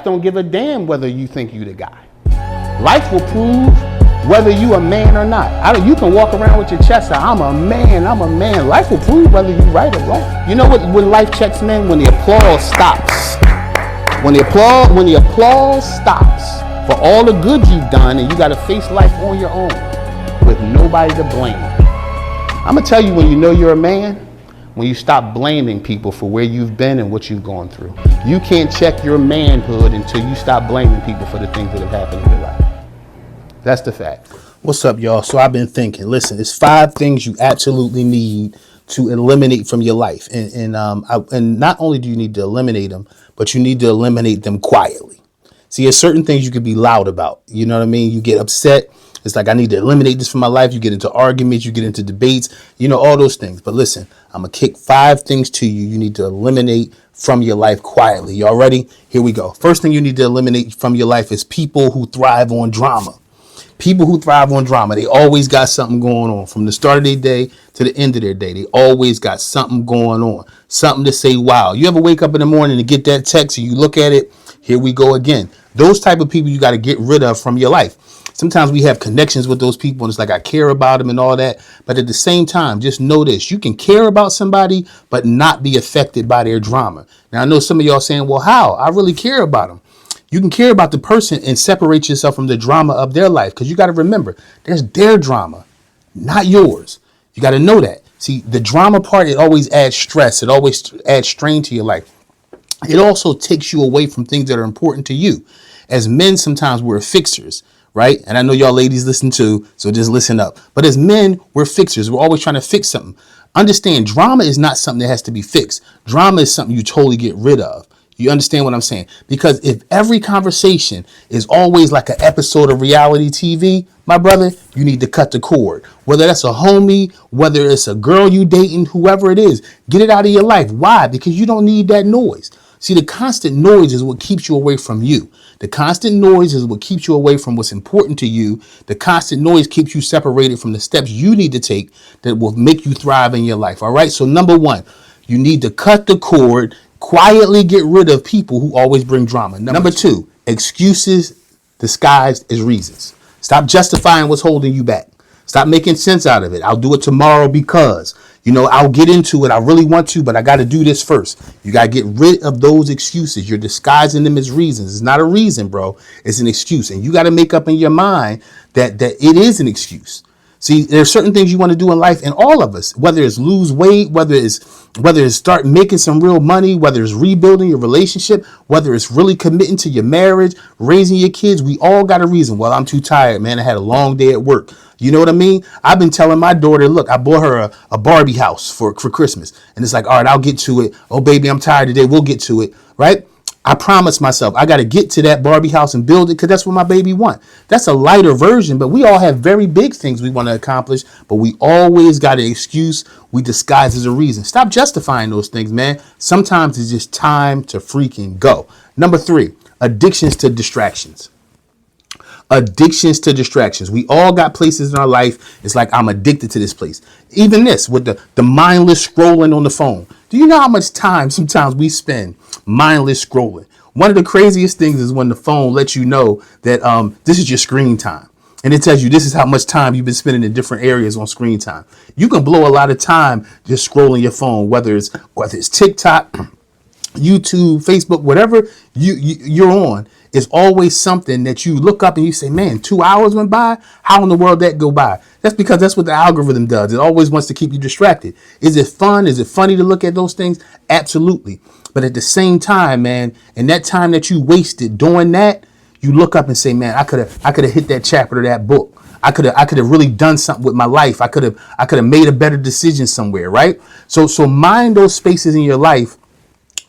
life don't give a damn whether you think you the guy. Life will prove whether you a man or not. You can walk around with your chest out, I'm a man, I'm a man. Life will prove whether you right or wrong. You know what? When life checks men, when the applause stops. When the applause stops for all the good you've done, and you got to face life on your own with nobody to blame. I'm gonna tell you when you know you're a man, when you stop blaming people for where you've been and what you've gone through. You can't check your manhood until you stop blaming people for the things that have happened in your life. That's the fact. What's up, y'all? So I've been thinking, listen, there's 5 things you absolutely need to eliminate from your life. And not only do you need to eliminate them, but you need to eliminate them quietly. See, there's certain things you could be loud about. You know what I mean? You get upset. It's like, I need to eliminate this from my life. You get into arguments, you get into debates, all those things. But listen, I'm going to kick 5 things to you you need to eliminate from your life quietly. Y'all ready? Here we go. First thing you need to eliminate from your life is people who thrive on drama. People who thrive on drama, they always got something going on. From the start of their day to the end of their day, they always got something going on. Something to say, wow. You ever wake up in the morning and get that text and you look at it? Here we go again. Those type of people you got to get rid of from your life. Sometimes we have connections with those people and it's like, I care about them and all that. But at the same time, just know this. You can care about somebody, but not be affected by their drama. Now, I know some of y'all saying, well, how? I really care about them. You can care about the person and separate yourself from the drama of their life. Because you got to remember, there's their drama, not yours. You got to know that. See, the drama part, it always adds stress. It always adds strain to your life. It also takes you away from things that are important to you. As men, sometimes we're fixers, right? And I know y'all ladies listen too, so just listen up. But as men, we're fixers. We're always trying to fix something. Understand, drama is not something that has to be fixed. Drama is something you totally get rid of. You understand what I'm saying? Because if every conversation is always like an episode of reality TV, my brother, you need to cut the cord. Whether that's a homie, whether it's a girl you dating, whoever it is, get it out of your life. Why? Because you don't need that noise. See, the constant noise is what keeps you away from you. The constant noise is what keeps you away from what's important to you. The constant noise keeps you separated from the steps you need to take that will make you thrive in your life. All right. So number 1, you need to cut the cord. Quietly get rid of people who always bring drama. Number 2, excuses disguised as reasons. Stop justifying what's holding you back. Stop making sense out of it. I'll do it tomorrow because, I'll get into it. I really want to, but I got to do this first. You got to get rid of those excuses. You're disguising them as reasons. It's not a reason, bro. It's an excuse. And you got to make up in your mind that it is an excuse. See, there's certain things you want to do in life, and all of us, whether it's lose weight, whether it's start making some real money, whether it's rebuilding your relationship, whether it's really committing to your marriage, raising your kids, we all got a reason. Well, I'm too tired, man. I had a long day at work. You know what I mean? I've been telling my daughter, look, I bought her a Barbie house for Christmas. And it's like, all right, I'll get to it. Oh, baby, I'm tired today. We'll get to it. Right? I promised myself I got to get to that Barbie house and build it because that's what my baby wants. That's a lighter version, but we all have very big things we want to accomplish, but we always got an excuse we disguise as a reason. Stop justifying those things, man. Sometimes it's just time to freaking go. Number 3, addictions to distractions. Addictions to distractions. We all got places in our life. It's like, I'm addicted to this place. Even this with the mindless scrolling on the phone. Do you know how much time sometimes we spend mindless scrolling? One of the craziest things is when the phone lets you know that this is your screen time. And it tells you this is how much time you've been spending in different areas on screen time. You can blow a lot of time just scrolling your phone, whether it's TikTok, YouTube, Facebook, whatever you're on. Is always something that you look up and you say, man, 2 hours went by. How in the world that go by? That's because that's what the algorithm does. It always wants to keep you distracted. Is it fun? Is it funny to look at those things? Absolutely. But at the same time, man, in that time that you wasted doing that, you look up and say, man, I could have hit that chapter of that book. I could have really done something with my life. I could have made a better decision somewhere. Right. So mind those spaces in your life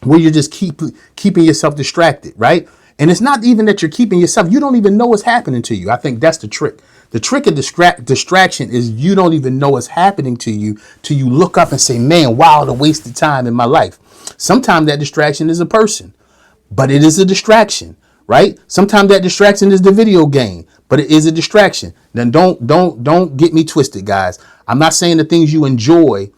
where you're just keeping yourself distracted. Right. And it's not even that you're keeping yourself. You don't even know what's happening to you. I think that's the trick. The trick of distraction is you don't even know what's happening to you till you look up and say, man, wow, the wasted time in my life. Sometimes that distraction is a person, but it is a distraction, right? Sometimes that distraction is the video game, but it is a distraction. Then don't get me twisted, guys. I'm not saying the things you enjoy,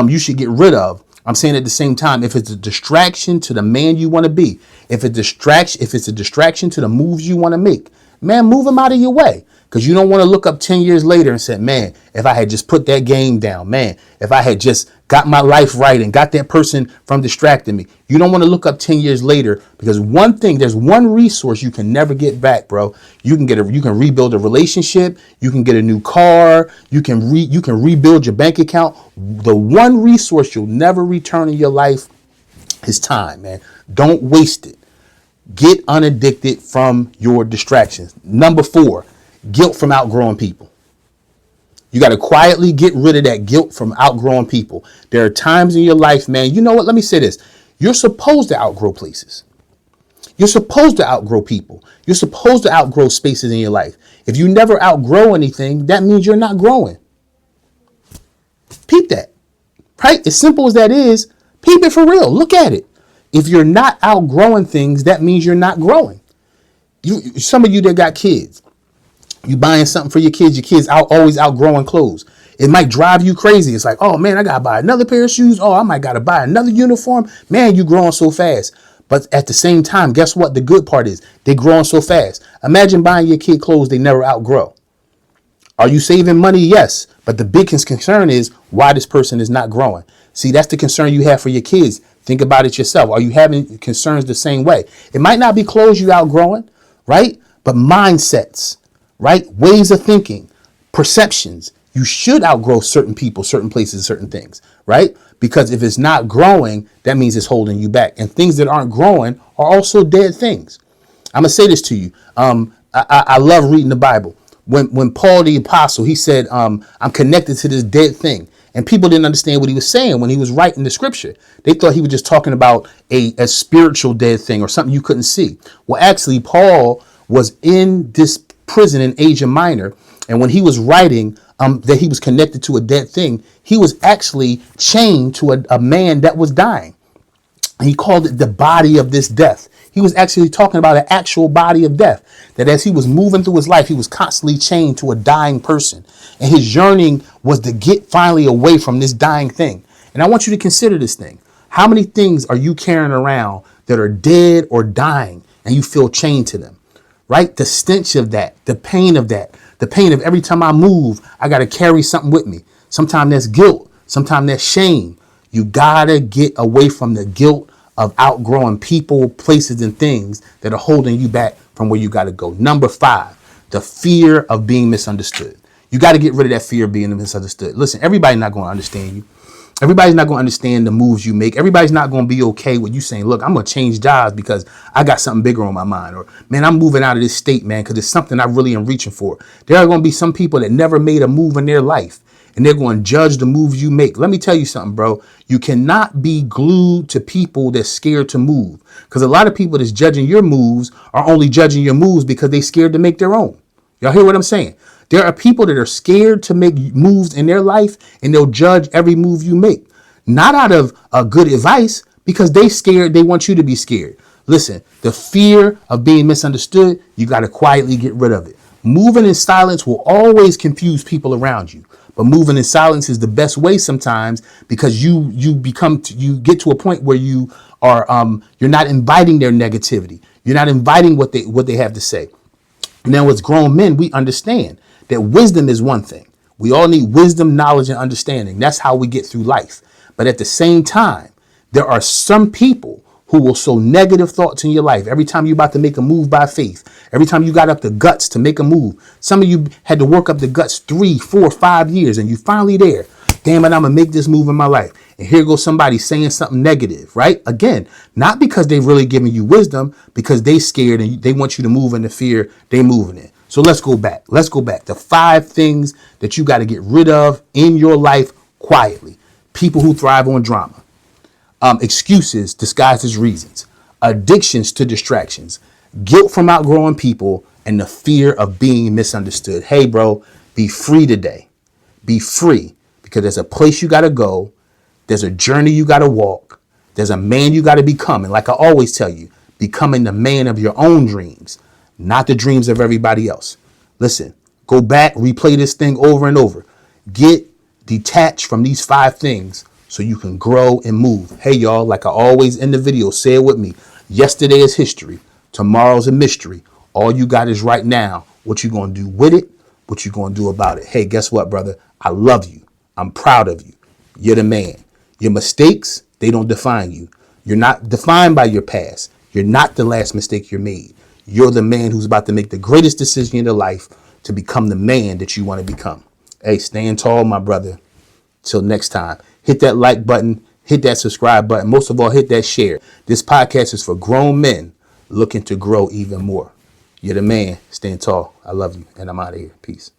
you should get rid of. I'm saying at the same time, if it's a distraction to the man you want to be, if it's a distraction to the moves you want to make, man, move them out of your way. Because you don't want to look up 10 years later and say, man, if I had just put that game down, man, if I had just got my life right and got that person from distracting me. You don't want to look up 10 years later, because there's one resource you can never get back, bro. You can rebuild a relationship. You can get a new car. You can rebuild your bank account. The one resource you'll never return in your life is time, man. Don't waste it. Get unaddicted from your distractions. Number 4, guilt from outgrowing people. You got to quietly get rid of that guilt from outgrowing people. There are times in your life, man, you know what? Let me say this. You're supposed to outgrow places. You're supposed to outgrow people. You're supposed to outgrow spaces in your life. If you never outgrow anything, that means you're not growing. Peep that. Right? As simple as that is, peep it for real. Look at it. If you're not outgrowing things, that means you're not growing. Some of you that got kids, you buying something for your kids always outgrowing clothes. It might drive you crazy. It's like, oh man, I gotta buy another pair of shoes. Oh, I might gotta buy another uniform. Man, you growing so fast. But at the same time, guess what? The good part is they growing so fast. Imagine buying your kid clothes they never outgrow. Are you saving money? Yes. But the biggest concern is why this person is not growing. See, that's the concern you have for your kids. Think about it yourself. Are you having concerns the same way? It might not be clothes you outgrowing, right? But mindsets, right? Ways of thinking, perceptions. You should outgrow certain people, certain places, certain things, right? Because if it's not growing, that means it's holding you back. And things that aren't growing are also dead things. I'm going to say this to you. I love reading the Bible. When Paul the apostle, he said, I'm connected to this dead thing. And people didn't understand what he was saying when he was writing the scripture. They thought he was just talking about a spiritual dead thing or something you couldn't see. Well, actually, Paul was in this prison in Asia Minor. And when he was writing that he was connected to a dead thing, he was actually chained to a man that was dying. He called it the body of this death. He was actually talking about an actual body of death, that as he was moving through his life, he was constantly chained to a dying person. And his yearning was to get finally away from this dying thing. And I want you to consider this thing. How many things are you carrying around that are dead or dying and you feel chained to them, right? The stench of that, the pain of that, the pain of every time I move, I got to carry something with me. Sometimes that's guilt. Sometimes that's shame. You got to get away from the guilt of outgrowing people, places, and things that are holding you back from where you got to go. Number 5, the fear of being misunderstood. You got to get rid of that fear of being misunderstood. Listen, everybody's not going to understand you. Everybody's not going to understand the moves you make. Everybody's not going to be okay with you saying, look, I'm going to change jobs because I got something bigger on my mind. Or, man, I'm moving out of this state, man, because it's something I really am reaching for. There are going to be some people that never made a move in their life, and they're going to judge the moves you make. Let me tell you something, bro. You cannot be glued to people that's scared to move, because a lot of people that's judging your moves are only judging your moves because they're scared to make their own. Y'all hear what I'm saying? There are people that are scared to make moves in their life, and they'll judge every move you make. Not out of good advice, because they scared. They want you to be scared. Listen, the fear of being misunderstood, you got to quietly get rid of it. Moving in silence will always confuse people around you. But moving in silence is the best way sometimes, because you get to a point where you are you're not inviting their negativity. You're not inviting what they have to say. Now, as grown men, we understand that wisdom is one thing. We all need wisdom, knowledge, and understanding. That's how we get through life. But at the same time, there are some people who will sow negative thoughts in your life. Every time you're about to make a move by faith, every time you got up the guts to make a move, some of you had to work up the guts 3, 4, 5 years, and you finally there. Damn it, I'm going to make this move in my life. And here goes somebody saying something negative, right? Again, not because they've really given you wisdom, because they scared and they want you to move in the fear they moving in. So let's go back. Let's go back to 5 things that you got to get rid of in your life quietly. People who thrive on drama. Excuses disguised as reasons. Addictions to distractions. Guilt from outgrowing people, and the fear of being misunderstood. Hey, bro, be free today. Be free, because there's a place you got to go. There's a journey you got to walk. There's a man you got to become. And like I always tell you, becoming the man of your own dreams, not the dreams of everybody else. Listen, go back, replay this thing over and over. Get detached from these 5 things so you can grow and move. Hey, y'all, like I always end the video, say it with me. Yesterday is history. Tomorrow's a mystery. All you got is right now. What you going to do with it? What you going to do about it? Hey, guess what, brother? I love you. I'm proud of you. You're the man. Your mistakes, they don't define you. You're not defined by your past. You're not the last mistake you made. You're the man who's about to make the greatest decision in your life to become the man that you want to become. Hey, stand tall, my brother. Till next time, hit that like button, hit that subscribe button. Most of all, hit that share. This podcast is for grown men looking to grow even more. You're the man. Stand tall. I love you. And I'm out of here. Peace.